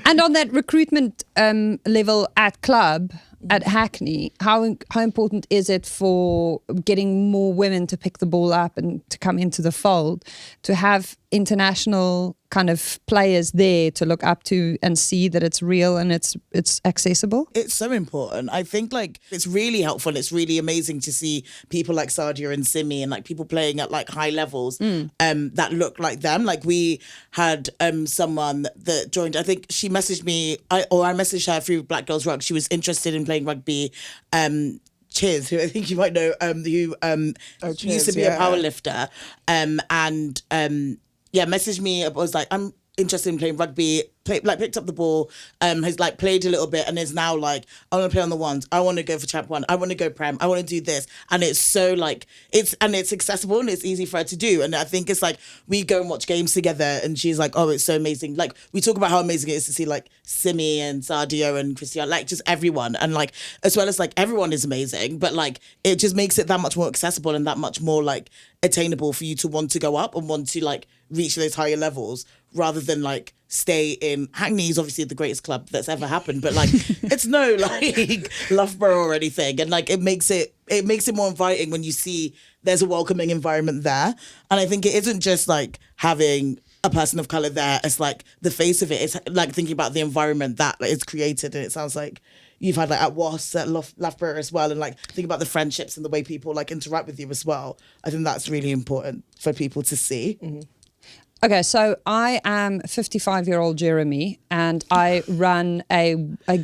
And on that recruitment level at club, at Hackney, how important is it for getting more women to pick the ball up and to come into the fold, to have international kind of players there to look up to and see that it's real and it's accessible? It's so important. I think like it's really helpful. It's really amazing to see people like Sadia and Simi and like people playing at like high levels that look like them. Like we had someone that joined, I think she messaged me, I messaged her through Black Girls Ruck. She was interested in playing rugby. Cheers, who I think you might know, who used to be a powerlifter, messaged me. I was like, I'm interested in playing rugby. Picked up the ball, has like played a little bit, and is now like, I want to play on the ones. I want to go for Champ 1. I want to go Prem. I want to do this, and it's so like it's accessible and it's easy for her to do. And I think it's like we go and watch games together, and she's like, oh, it's so amazing. Like we talk about how amazing it is to see like Simi and Sadia and Christian, like just everyone, and like as well as like everyone is amazing, but like it just makes it that much more accessible and that much more like attainable for you to want to go up and want to like reach those higher levels rather than like stay in Hackney is obviously the greatest club that's ever happened, but like it's no like Loughborough or anything, and like it makes it more inviting when you see there's a welcoming environment there. And I think it isn't just like having a person of colour there as like the face of it. It's like thinking about the environment that like, it's created, and it sounds like you've had like at WAS, at Loughborough as well, and like think about the friendships and the way people like interact with you as well. I think that's really important for people to see. Mm-hmm. Okay, so I am 55-year-old Jeremy, and I run a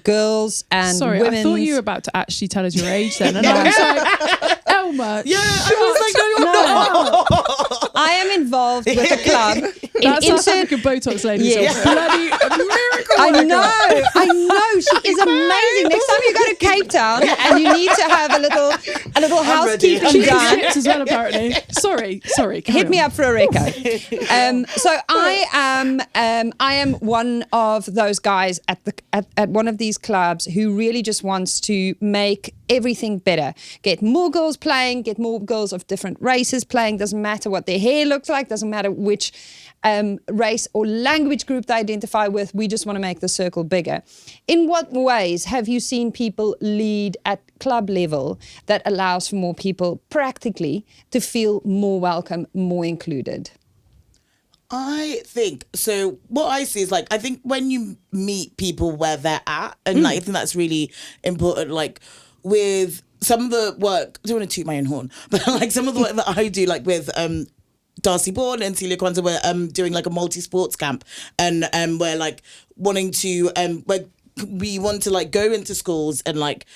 girls and Sorry, women's... I thought you were about to actually tell us your age then, and I was like, Elma, yeah, I was like, no, you're not. I am involved with a club. That's South African Botox lady. Yeah. Bloody miracle. I know. She is amazing. Next time you go to Cape Town and you need to have a little housekeeping She's done, ships as well, apparently. Sorry. Hit me up for a reco. So I am one of those guys at one of these clubs who really just wants to make everything better. Get more girls playing, get more girls of different races playing. Doesn't matter what their hair looks like, doesn't matter which race or language group they identify with. We just want to make the circle bigger. In what ways have you seen people lead at club level that allows for more people practically to feel more welcome, more included? I think, so what I see is like, I think when you meet people where they're at, and like, I think that's really important, like with some of the work, I don't want to toot my own horn, but like some of the work that I do, like with Darcy Bourne and Celia Kwanzaa, we're doing like a multi-sports camp, and we're like wanting to, we want to like go into schools and like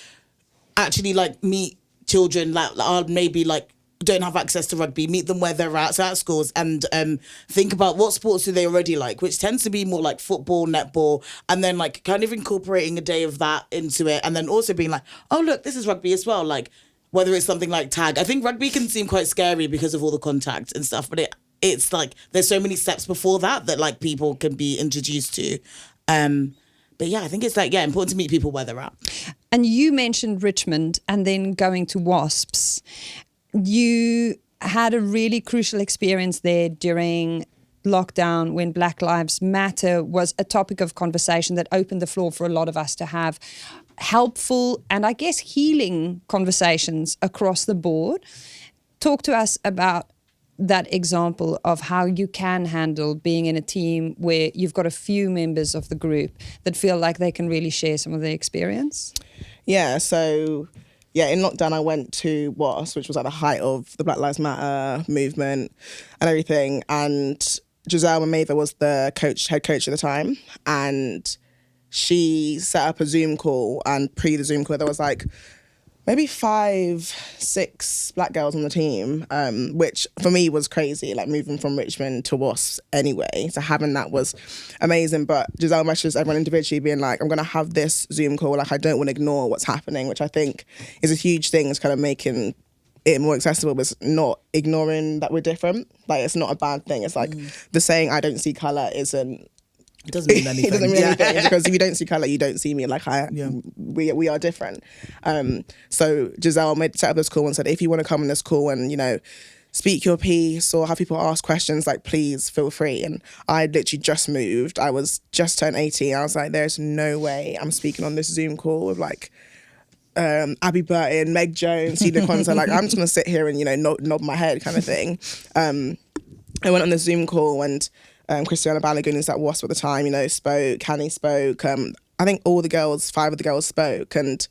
actually like meet children that are maybe like don't have access to rugby, meet them where they're at, so at schools, and think about what sports do they already like, which tends to be more like football, netball, and then like kind of incorporating a day of that into it, and then also being like, oh look, this is rugby as well, like whether it's something like tag. I think rugby can seem quite scary because of all the contact and stuff, but it's like there's so many steps before that like people can be introduced to. But yeah, I think it's like, important to meet people where they're at. And you mentioned Richmond and then going to WASPs. You had a really crucial experience there during lockdown when Black Lives Matter was a topic of conversation that opened the floor for a lot of us to have helpful and I guess healing conversations across the board. Talk to us about that example of how you can handle being in a team where you've got a few members of the group that feel like they can really share some of their experience. Yeah, so in lockdown I went to WAS, which was at the height of the Black Lives Matter movement and everything, and Giselle Mameva was the head coach at the time, and she set up a Zoom call, and the Zoom call there was like maybe 5-6 black girls on the team, which for me was crazy, like moving from Richmond to WASP anyway. So having that was amazing. But Giselle messaged everyone individually being like, I'm going to have this Zoom call. Like, I don't want to ignore what's happening, which I think is a huge thing. It's kind of making it more accessible, but not ignoring that we're different. Like, it's not a bad thing. It's like the saying, I don't see colour isn't, it doesn't mean anything. It doesn't mean anything because if you don't see colour, you don't see me. Like we are different. So Giselle set up this call and said, if you want to come on this call and speak your piece or have people ask questions, like, please feel free. And I literally just moved. I was just turned 18. I was like, there's no way I'm speaking on this Zoom call with like Abby Burton, Meg Jones, Celia Kwanzaa. Like, I'm just gonna sit here and, you know, nod my head kind of thing. I went on the Zoom call and Christiana Balogun, who's at WASP at the time, you know, spoke, Hanny spoke. I think all the girls, 5 of the girls spoke, and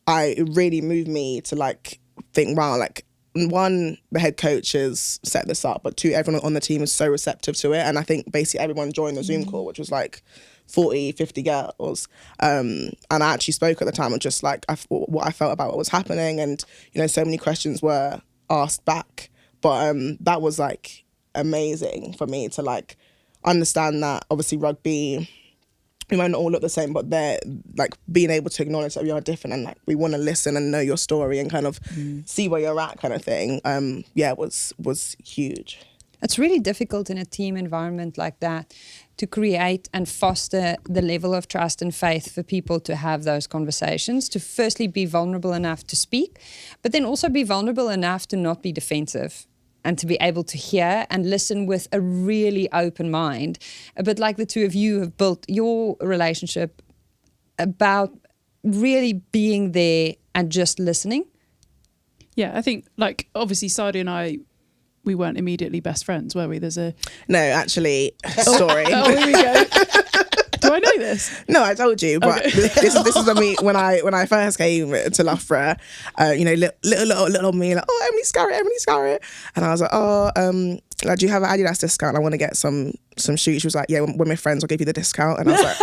it really moved me to like think, wow, like, one, the head coaches set this up, but 2, everyone on the team is so receptive to it. And I think basically everyone joined the Zoom call, which was like 40, 50 girls. And I actually spoke at the time of just like what I felt about what was happening. And, you know, so many questions were asked back. But that was like amazing for me to like understand that obviously rugby, we might not all look the same, but they're like being able to acknowledge that we are different and like we want to listen and know your story and kind of see where you're at kind of thing. Was huge. It's really difficult in a team environment like that to create and foster the level of trust and faith for people to have those conversations, to firstly be vulnerable enough to speak, but then also be vulnerable enough to not be defensive and to be able to hear and listen with a really open mind. A bit like the two of you have built your relationship about really being there and just listening. Yeah, I think like obviously Sadia and I, we weren't immediately best friends, were we? There's a No, actually, story. Oh, here we go. Do I know this? No, I told you, but Okay. this is when I first came to Loughborough. You know, little me like, oh, Emily Scarrett, and I was like, oh, like, do you have an Adidas discount? I want to get some shoes. She was like, yeah, when we're friends, I'll give you the discount, and I was like.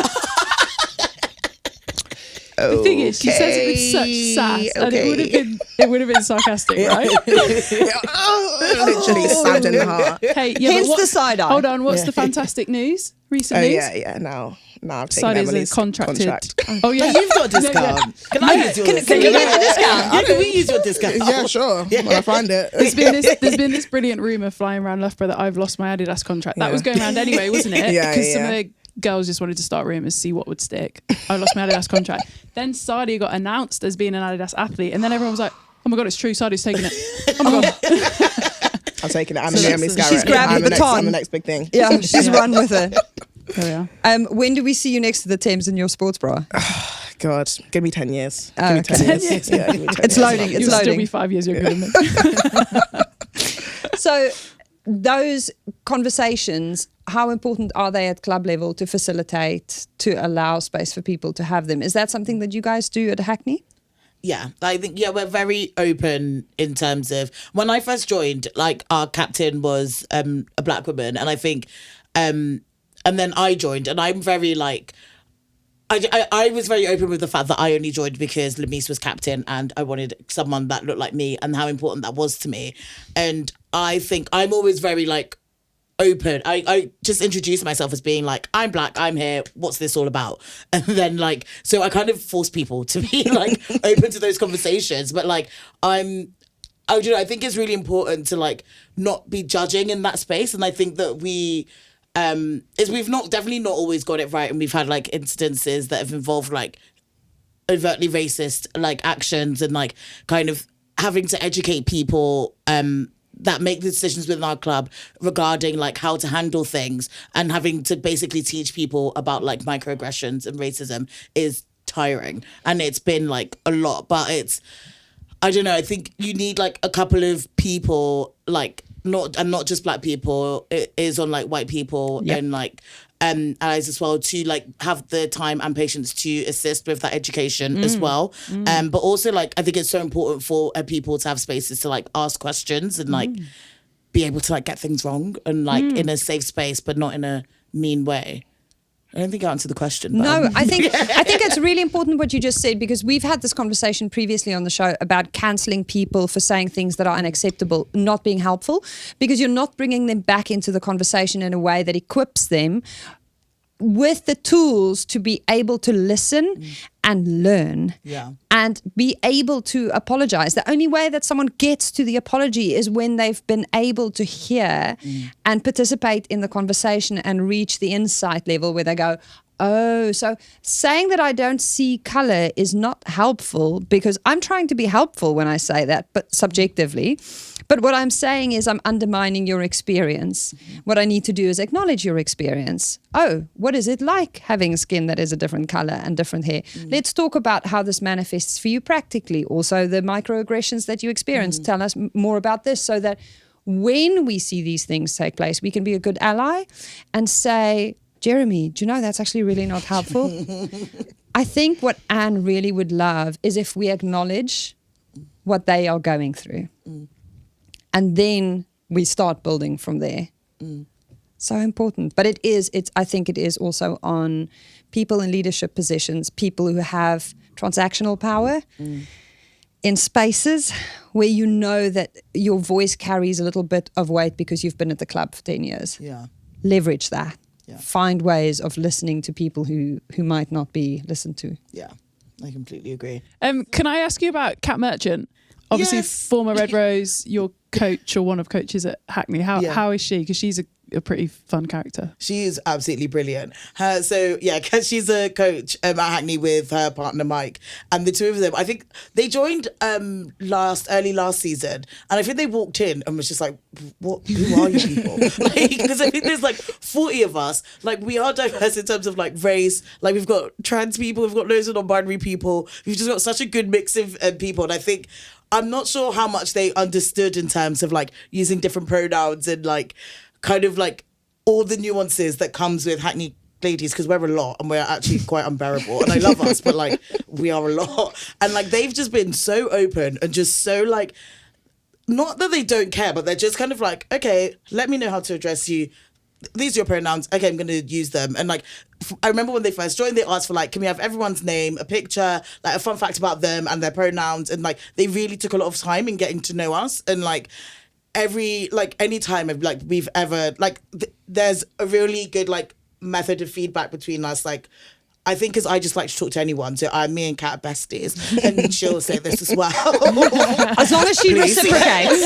The thing is, she says it with such sass, and it would have been sarcastic, right? Literally stabbed in the heart. Hey, yeah, Hence but the side eye. Hold on, what's the fantastic news? Recent news? Yeah. Now I've taken Sadia's Emily's a contracted. contract. Oh yeah, You've got a discount. Can I use yours? Can you get the discount? Yeah, can we use your discount? Yeah, sure. When I find it. There's been this brilliant rumour flying around Loughborough that I've lost my Adidas contract. That was going around anyway, wasn't it? Yeah, Because some yeah. of the girls just wanted to start rumours, see what would stick. I lost my Adidas contract. Then Sadia got announced as being an Adidas athlete, and then everyone was like, "Oh my god, it's true! Sadia's taking it." Oh my god. I'm taking it. I'm So Emily she's Scarrett. grabbed the baton. I'm the next big thing. Yeah, she's run with it. There we are. When do we see you next to the Thames in your sports bra? God, give me 10 years. Oh, Give me okay. 10 years. Yeah, give me 10 It's years. loading. It's You'll still loading. be 5 years younger than me. So those conversations, how important are they at club level to facilitate, to allow space for people to have them? Is that something that you guys do at Hackney? Yeah, I think, we're very open in terms of, when I first joined, like, our captain was a black woman, and I think, and then I joined, and I'm very, like, I was very open with the fact that I only joined because Lamise was captain and I wanted someone that looked like me and how important that was to me. And I think I'm always very, like, open. I just introduce myself as being like, I'm black, I'm here, what's this all about? And then like, so I kind of force people to be like open to those conversations. But like, I think it's really important to like not be judging in that space. And I think that we've definitely not always got it right. And we've had like incidences that have involved like overtly racist like actions and like kind of having to educate people that make the decisions within our club regarding like how to handle things, and having to basically teach people about like microaggressions and racism is tiring. And it's been like a lot, but I don't know, I think you need like a couple of people, like not just black people, it is on like white people and like allies as well, to like have the time and patience to assist with that education as well. But also like I think it's so important for people to have spaces to like ask questions and like be able to like get things wrong and like in a safe space, but not in a mean way. I don't think I answered the question. But No, I think it's really important what you just said, because we've had this conversation previously on the show about cancelling people for saying things that are unacceptable, not being helpful, because you're not bringing them back into the conversation in a way that equips them with the tools to be able to listen and learn and be able to apologize. The only way that someone gets to the apology is when they've been able to hear and participate in the conversation and reach the insight level where they go, Oh, so saying that I don't see color is not helpful, because I'm trying to be helpful when I say that, but subjectively. But what I'm saying is I'm undermining your experience. What I need to do is acknowledge your experience. Oh, what is it like having skin that is a different color and different hair? Let's talk about how this manifests for you practically. Also, the microaggressions that you experience. Tell us more about this, so that when we see these things take place, we can be a good ally and say, Jeremy, do you know that's actually really not helpful? I think what Anne really would love is if we acknowledge what they are going through. And then we start building from there. So important. But I think it is also on people in leadership positions, people who have transactional power in spaces where you know that your voice carries a little bit of weight because you've been at the club for 10 years. Yeah. Leverage that. Yeah. Find ways of listening to people who might not be listened to. Yeah, I completely agree. Can I ask you about Kat Merchant? Obviously, Yes. former Red Rose, your coach or one of coaches at Hackney. How is she? Because she's a pretty fun character. She is absolutely brilliant. Because she's a coach at Hackney with her partner Mike, and the two of them, I think they joined early last season, and I think they walked in and was just like, "What? Who are you people?" Because I think there's like 40 of us. Like, we are diverse in terms of like race. Like, we've got trans people, we've got loads of non-binary people. We've just got such a good mix of people, and I think, I'm not sure how much they understood in terms of like using different pronouns and like kind of like all the nuances that comes with Hackney ladies, because we're a lot and we're actually quite unbearable, and I love us, but like we are a lot, and like they've just been so open and just so like, not that they don't care, but they're just kind of like, okay, let me know how to address you. These are your pronouns. Okay, I'm going to use them. And like, I remember when they first joined, they asked for like, can we have everyone's name, a picture, like a fun fact about them and their pronouns. And like, they really took a lot of time in getting to know us. And like, any time like we've ever, like, there's a really good like method of feedback between us. Like, I think because I just like to talk to anyone. So me and Kat are besties. And she'll say this as well. As long as she reciprocates.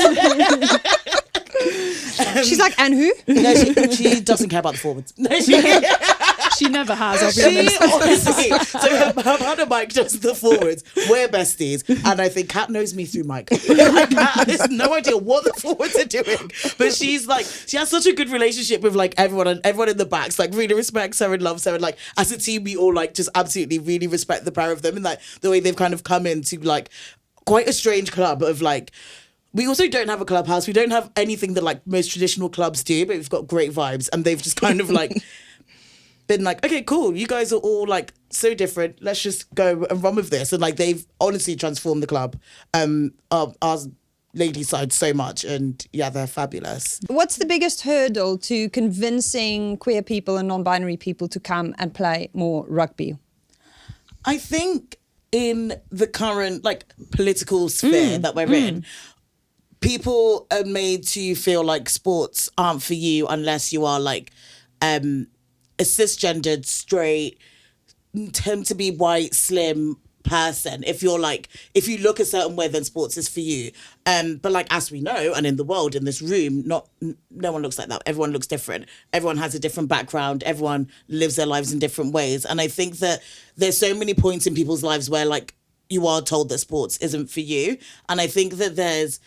She's like, and who? No, she doesn't care about the forwards. No, She never has, I'll be honest. Honestly, so her partner Mike does the forwards. We're besties, and I think Kat knows me through Mike. Like, Kat has no idea what the forwards are doing, but she's like, she has such a good relationship with like everyone, and everyone in the backs like really respects her and loves her, and like as a team we all like just absolutely really respect the pair of them, and like the way they've kind of come into like quite a strange club of like. We also don't have a clubhouse. We don't have anything that like most traditional clubs do, but we've got great vibes, and they've just kind of like been like, okay, cool. You guys are all like so different. Let's just go and run with this. And like, they've honestly transformed the club, our ladies side so much. And yeah, they're fabulous. What's the biggest hurdle to convincing queer people and non-binary people to come and play more rugby? I think in the current like political sphere that we're in, people are made to feel like sports aren't for you unless you are like a cisgendered, straight, tend to be white, slim person. If you look a certain way, then sports is for you. But like, as we know, and in the world, in this room, no one looks like that. Everyone looks different. Everyone has a different background. Everyone lives their lives in different ways. And I think that there's so many points in people's lives where like you are told that sports isn't for you. And I think that there's,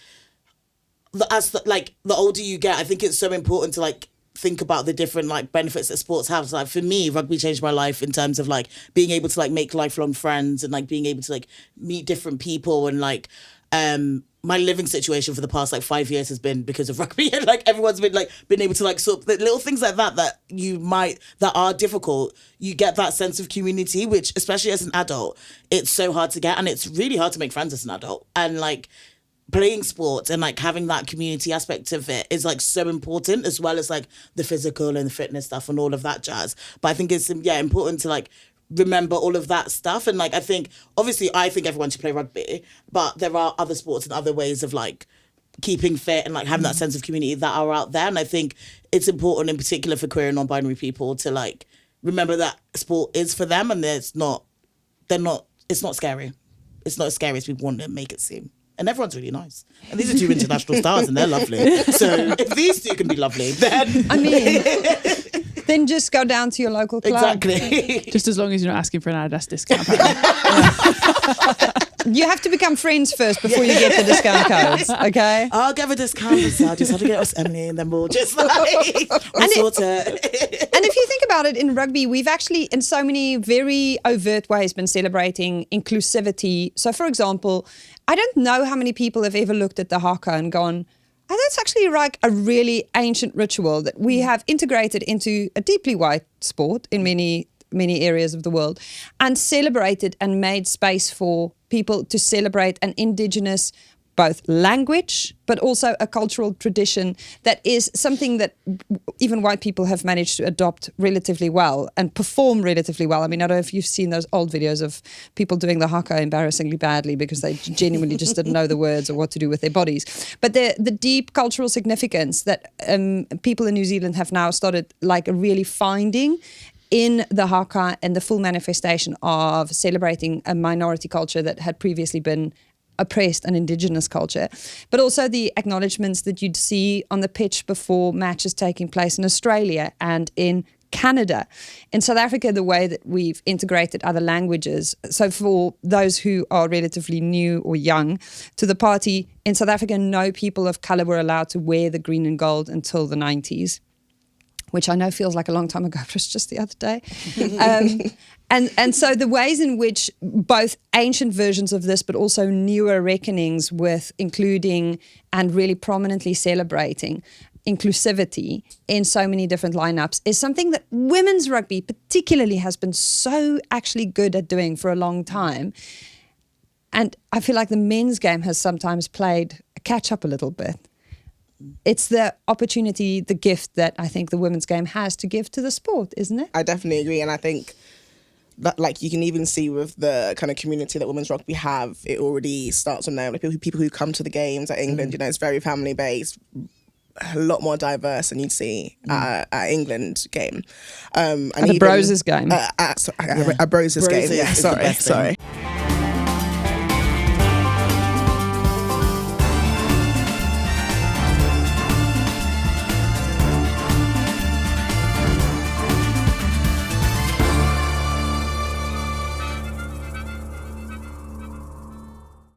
the older you get, I think it's so important to like think about the different like benefits that sports have. So, like for me, rugby changed my life in terms of like being able to like make lifelong friends and like being able to like meet different people, and like my living situation for the past like 5 years has been because of rugby, and like everyone's been able to like sort of little things like that are difficult. You get that sense of community, which especially as an adult, it's so hard to get, and it's really hard to make friends as an adult. And like playing sports and like having that community aspect of it is like so important, as well as like the physical and the fitness stuff and all of that jazz. But I think it's important to like remember all of that stuff. And like I think everyone should play rugby, but there are other sports and other ways of like keeping fit and like having that sense of community that are out there. And I think it's important in particular for queer and non-binary people to like remember that sport is for them, and it's not scary. It's not as scary as people want to make it seem. And everyone's really nice. And these are two international stars and they're lovely. So if these two can be lovely, then... I mean, then just go down to your local club. Exactly. Just as long as you're not asking for an Adidas discount. You have to become friends first before you get the discount codes, okay? I'll give a discount for Sadia. Just have to get us Emily, and then we'll just like sort it. And if you think about it, in rugby, we've actually, in so many very overt ways, been celebrating inclusivity. So, for example, I don't know how many people have ever looked at the haka and gone, oh, that's actually like a really ancient ritual that we have integrated into a deeply white sport in many areas of the world, and celebrated and made space for people to celebrate an indigenous both language but also a cultural tradition that is something that even white people have managed to adopt relatively well and perform relatively well. I mean, I don't know if you've seen those old videos of people doing the haka embarrassingly badly because they genuinely just didn't know the words or what to do with their bodies. But the deep cultural significance that people in New Zealand have now started like really finding in the haka and the full manifestation of celebrating a minority culture that had previously been oppressed, an indigenous culture, but also the acknowledgements that you'd see on the pitch before matches taking place in Australia and in Canada. In South Africa, the way that we've integrated other languages. So for those who are relatively new or young to the party, in South Africa, no people of colour were allowed to wear the green and gold until the 90s. Which I know feels like a long time ago, but it's just the other day. And so the ways in which both ancient versions of this, but also newer reckonings with including and really prominently celebrating inclusivity in so many different lineups is something that women's rugby particularly has been so actually good at doing for a long time. And I feel like the men's game has sometimes played catch up a little bit. It's the opportunity, the gift that I think the women's game has to give to the sport, isn't it? I definitely agree. And I think that, like, you can even see with the kind of community that women's rugby have, it already starts from there. Like, people who come to the games at England, you know, it's very family based, a lot more diverse than you'd see at England game. And at the Broses game. A Broses game, yeah, sorry.